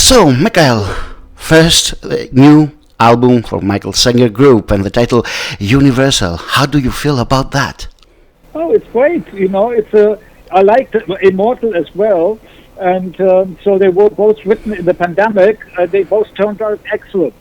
So, Michael, first new album for Michael Schenker Group and the title Universal. How do you feel about that? Oh, it's great. You know, I liked Immortal as well, and so they were both written in the pandemic. They both turned out excellent.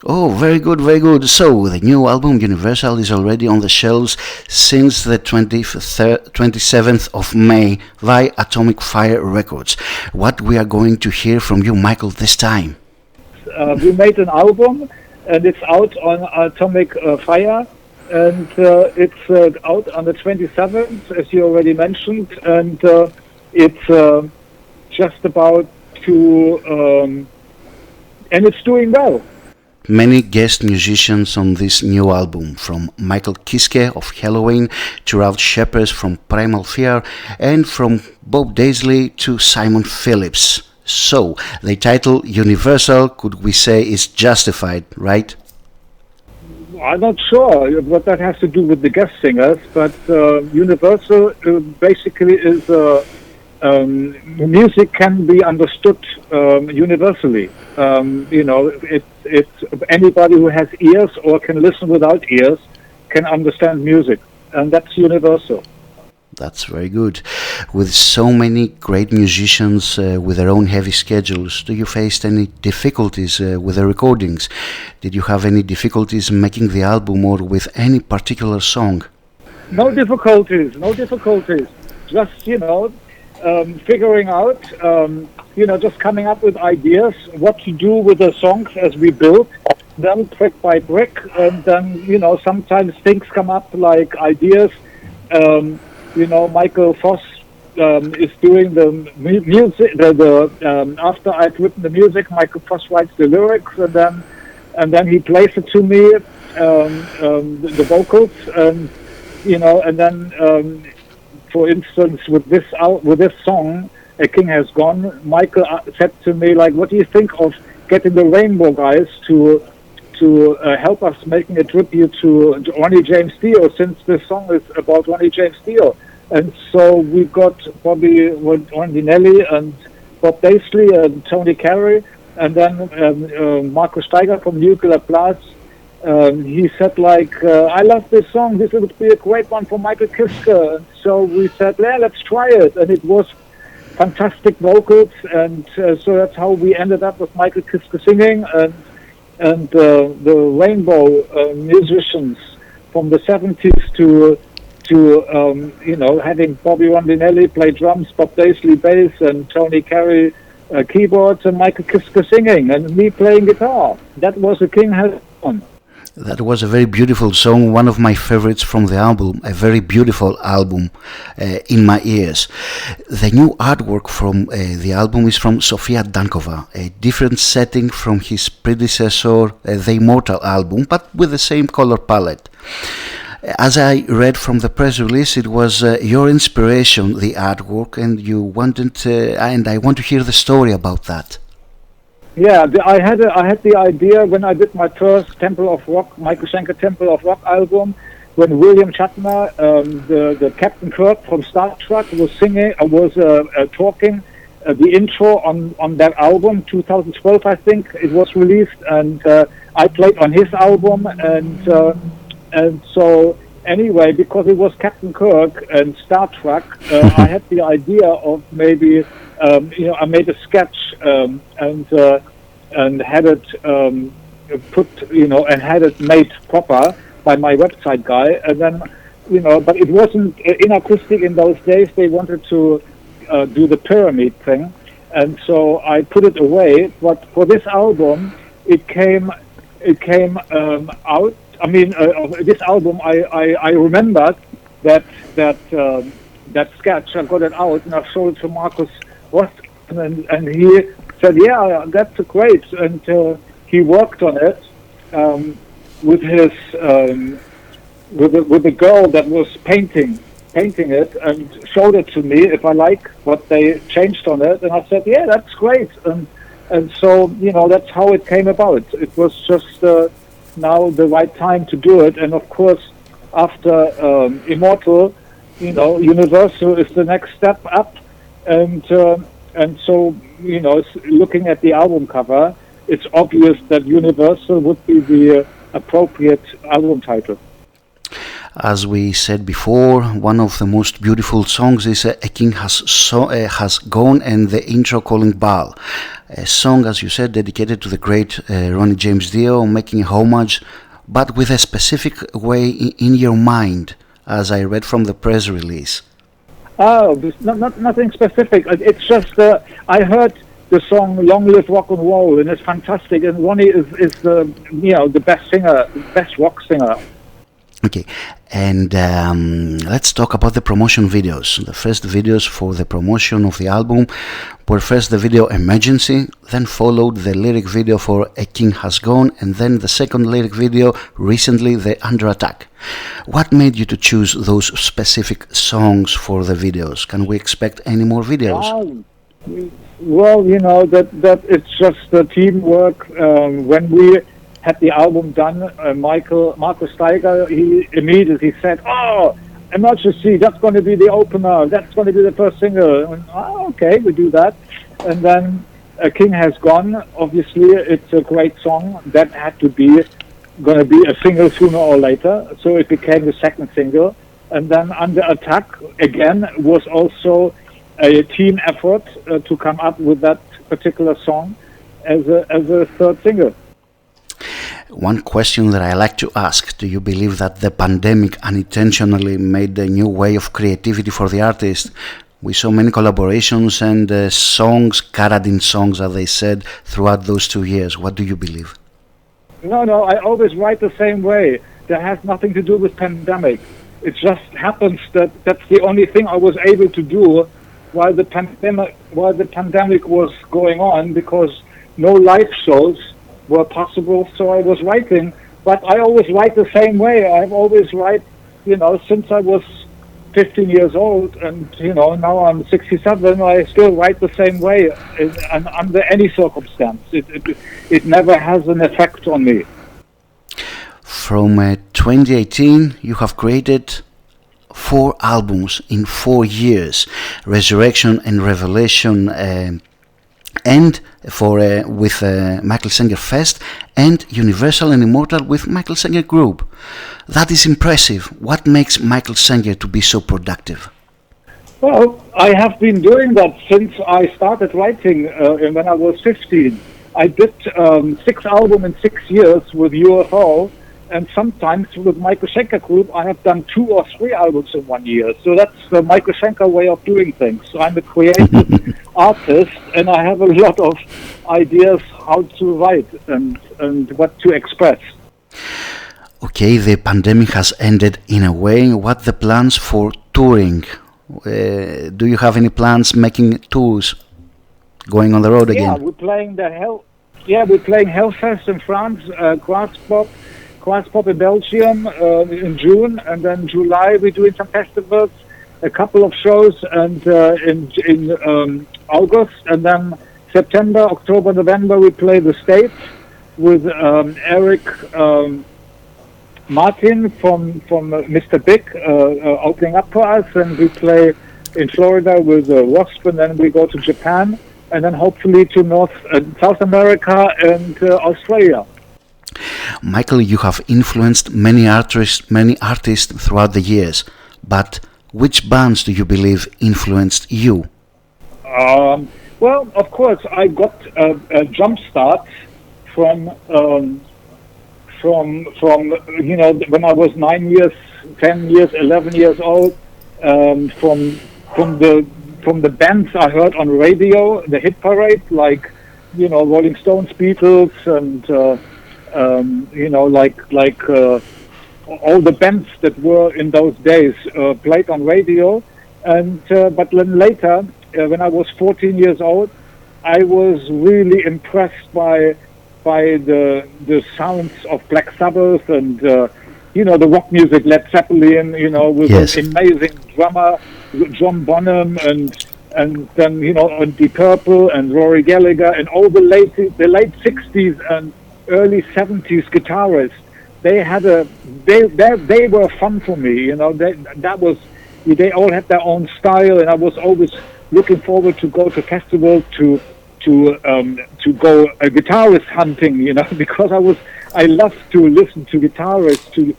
Oh, very good, very good. So, the new album Universal is already on the shelves since the 27th of May via Atomic Fire Records. What we are going to hear from you, Michael, this time? We made an album, and it's out on Atomic Fire, and it's out on the 27th, as you already mentioned, and it's just about to, and it's doing well. Many guest musicians on this new album, from Michael Kiske of Halloween to Ralph Shepard from Primal Fear, and from Bob Daisley to Simon Phillips. So, the title Universal, could we say, is justified, right? I'm not sure what that has to do with the guest singers, but Universal basically is music can be understood universally. You know, it's anybody who has ears or can listen without ears can understand music, and that's universal. That's very good. With so many great musicians with their own heavy schedules, do you face any difficulties with the recordings? Did you have any difficulties making the album or with any particular song? No difficulties, no difficulties. Just, you know, figuring out, you know, just coming up with ideas, what to do with the songs as we build them brick by brick, and then, you know, sometimes things come up like ideas. You know, Michael Voss is doing the music. After I've written the music, Michael Voss writes the lyrics, and then he plays it to me, the vocals, and you know, and then. For instance, with this song, A King Has Gone, Michael said to me, like, what do you think of getting the Rainbow guys to help us making a tribute to Ronnie James Dio, since this song is about Ronnie James Dio. And so we got Bobby Rondinelli and Bob Daisley and Tony Carey, and then Marco Steiger from Nuclear Blast. He said, like, I love this song, this would be a great one for Michael Kiske. And so we said, yeah, let's try it. And it was fantastic vocals, and so that's how we ended up with Michael Kiske singing, and the Rainbow musicians from the 70s to you know, having Bobby Rondinelli play drums, Bob Daisley bass, and Tony Carey keyboards, and Michael Kiske singing, and me playing guitar. That was A King Has Gone. That was a very beautiful song, one of my favorites from the album, a very beautiful album in my ears. The new artwork from the album is from Sofia Dankova, a different setting from his predecessor, the Immortal album, but with the same color palette. As I read from the press release, it was your inspiration, the artwork, and you wanted, and I want to hear the story about that. Yeah, I had the idea when I did my first Temple of Rock, Michael Schenker Temple of Rock album, when William Shatner, the Captain Kirk from Star Trek, was talking the intro on that album, 2012 I think it was released, and I played on his album, and so anyway, because it was Captain Kirk and Star Trek, I had the idea of maybe. You know, I made a sketch and had it put, you know, and had it made proper by my website guy, and then, you know, but it wasn't in acoustic in those days. They wanted to do the pyramid thing, and so I put it away. But for this album, it came out. I mean, this album, I remembered that sketch. I got it out and I showed it to Marcus. And he said, yeah, that's great, and he worked on it with his with the girl that was painting it, and showed it to me if I like what they changed on it, and I said, yeah, that's great, and so, you know, that's how it came about. It was just now the right time to do it, and of course after Immortal, you know, Universal is the next step up. And And so, looking at the album cover, it's obvious that Universal would be the appropriate album title. As we said before, one of the most beautiful songs is A King Has Gone, and the intro calling Baal. A song, as you said, dedicated to the great Ronnie James Dio, making a homage, but with a specific way in your mind, as I read from the press release. Oh, nothing specific. It's just I heard the song "Long Live Rock and Roll" and it's fantastic. And Ronnie is the best singer, best rock singer. Okay, and let's talk about the promotion videos. The first videos for the promotion of the album were first the video Emergency, then followed the lyric video for A King Has Gone, and then the second lyric video, recently, the Under Attack. What made you to choose those specific songs for the videos? Can we expect any more videos? Well, that it's just the teamwork. When we had the album done, Markus Steiger, he immediately said, "Oh, Emergency, that's going to be the opener, that's going to be the first single." And, okay, we do that. And then A King Has Gone, obviously it's a great song, that had to be going to be a single sooner or later, so it became the second single. And then Under Attack, again, was also a team effort to come up with that particular song as a third single. One question that I like to ask: do you believe that the pandemic unintentionally made a new way of creativity for the artist? We saw many collaborations and songs, Karadin songs, as they said, throughout those 2 years. What do you believe? No, I always write the same way. That has nothing to do with pandemic. It just happens that that's the only thing I was able to do while the pandemic was going on, because no live shows were possible, so I was writing. But I always write the same way. I've always write, since I was 15 years old, and now I'm 67. I still write the same way, and under any circumstance. It never has an effect on me. From 2018, you have created 4 albums in 4 years: Resurrection and Revelation, and with Michael Schenker Fest, and Universal and Immortal with Michael Schenker Group. That is impressive. What makes Michael Schenker to be so productive? Well, I have been doing that since I started writing when I was 15. I did 6 albums in 6 years with UFO, and sometimes with Michael Schenker Group I have done 2 or 3 albums in 1 year. So that's the Michael Schenker way of doing things. So I'm a creative artist, and I have a lot of ideas how to write and what to express. Okay, the pandemic has ended in a way. What the plans for touring? Do you have any plans making tours, going on the road again? Yeah, we're playing Hellfest in France, Graspop in Belgium in June, and then July we're doing some festivals, a couple of shows, and in August, and then September, October, November we play the States with Eric Martin from Mr. Big opening up for us, and we play in Florida with Wasp, and then we go to Japan, and then hopefully to South America and Australia. Michael, you have influenced many artists throughout the years, but which bands do you believe influenced you? Well, of course, I got a jump start from when I was 9 years, 10 years, 11 years old, from the bands I heard on radio, the hit parade, like Rolling Stones, Beatles, and all the bands that were in those days played on radio. And but then later, when I was 14 years old, I was really impressed by the sounds of Black Sabbath and the rock music, Led Zeppelin, with yes. an amazing drummer, John Bonham, and then and Deep Purple and Rory Gallagher and all the late 60s and early 70s guitarists. They were fun for me. They all had their own style, and I was always looking forward to go to festivals, to go guitarist hunting, you know, because I love to listen to guitarists, to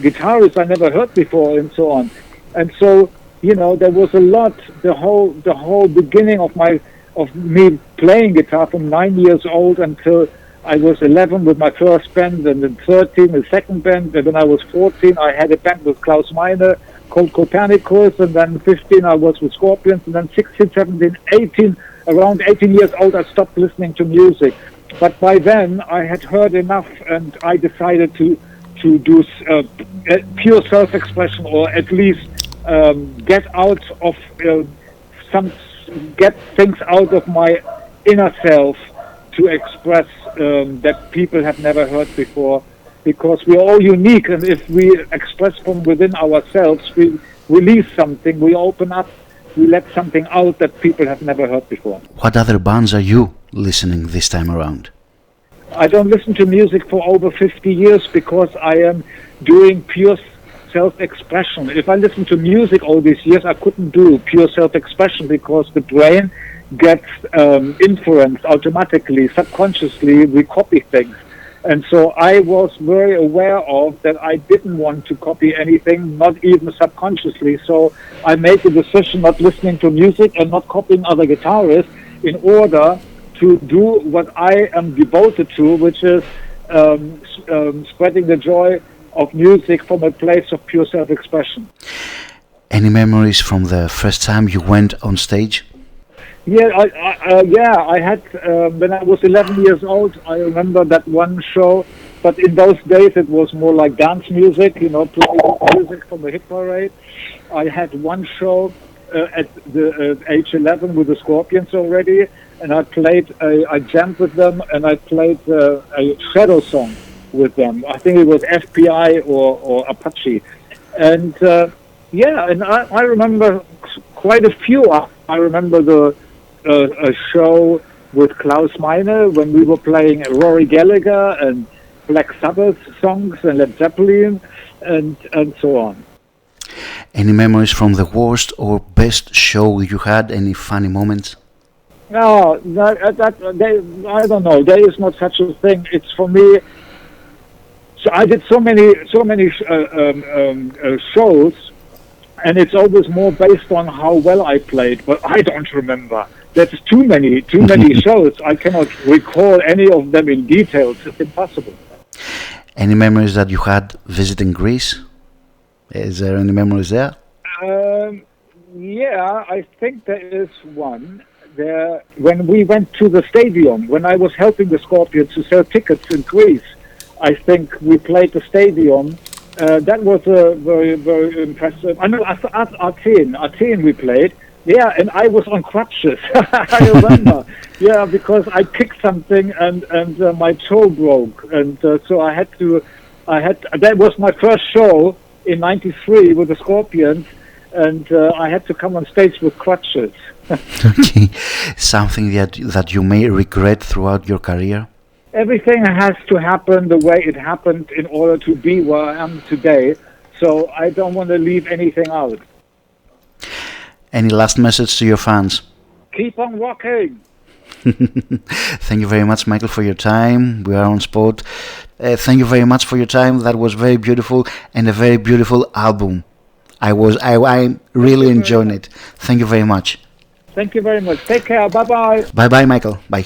guitarists I never heard before, and so on. And so, you know, there was a lot. The whole beginning of me playing guitar from 9 years old until I was 11 with my first band, and then 13 the second band, and then I was 14 I had a band with Klaus Meine called Copernicus, and then 15 I was with Scorpions, and then 16, 17, 18, around 18 years old I stopped listening to music. But by then I had heard enough, and I decided to do pure self-expression, or at least get things out of my inner self to express that people have never heard before, because we are all unique, and if we express from within ourselves, we release something, we open up, we let something out that people have never heard before. What other bands are you listening this time around? I don't listen to music for over 50 years because I am doing pure self-expression. If I listen to music all these years, I couldn't do pure self-expression because the brain gets influenced automatically, subconsciously. We copy things. And so I was very aware of that I didn't want to copy anything, not even subconsciously. So I made the decision not listening to music and not copying other guitarists in order to do what I am devoted to, which is spreading the joy of music from a place of pure self-expression. Any memories from the first time you went on stage? Yeah, I had, when I was 11 years old, I remember that one show, but in those days it was more like dance music, you know, playing music from the hit parade. I had one show at the age 11 with the Scorpions already, and I jammed with them, and I played a Shadow song with them. I think it was FBI or Apache. And and I remember quite a few. I remember a show with Klaus Meine when we were playing Rory Gallagher and Black Sabbath songs and Led Zeppelin and so on. Any memories from the worst or best show you had? Any funny moments? No, I don't know. There is not such a thing. It's for me. So I did so many shows, and it's always more based on how well I played. But I don't remember. There's too many shows. I cannot recall any of them in details. It's impossible. Any memories that you had visiting Greece? Is there any memories there? Yeah, I think there is one. There, when we went to the stadium, when I was helping the Scorpions to sell tickets in Greece, I think we played the stadium. That was very, very impressive. I know Athene we played. Yeah, and I was on crutches. I remember. Yeah, because I kicked something and my toe broke, and so that was my first show in '93 with the Scorpions, and I had to come on stage with crutches. Okay, something that you may regret throughout your career? Everything has to happen the way it happened in order to be where I am today, so I don't want to leave anything out. Any last message to your fans? Keep on rocking! Thank you very much, Michael, for your time. We are on spot. Thank you very much for your time. That was very beautiful, and a very beautiful album. I really enjoyed it. Thank you very much. Thank you very much. Take care. Bye-bye. Bye-bye, Michael. Bye.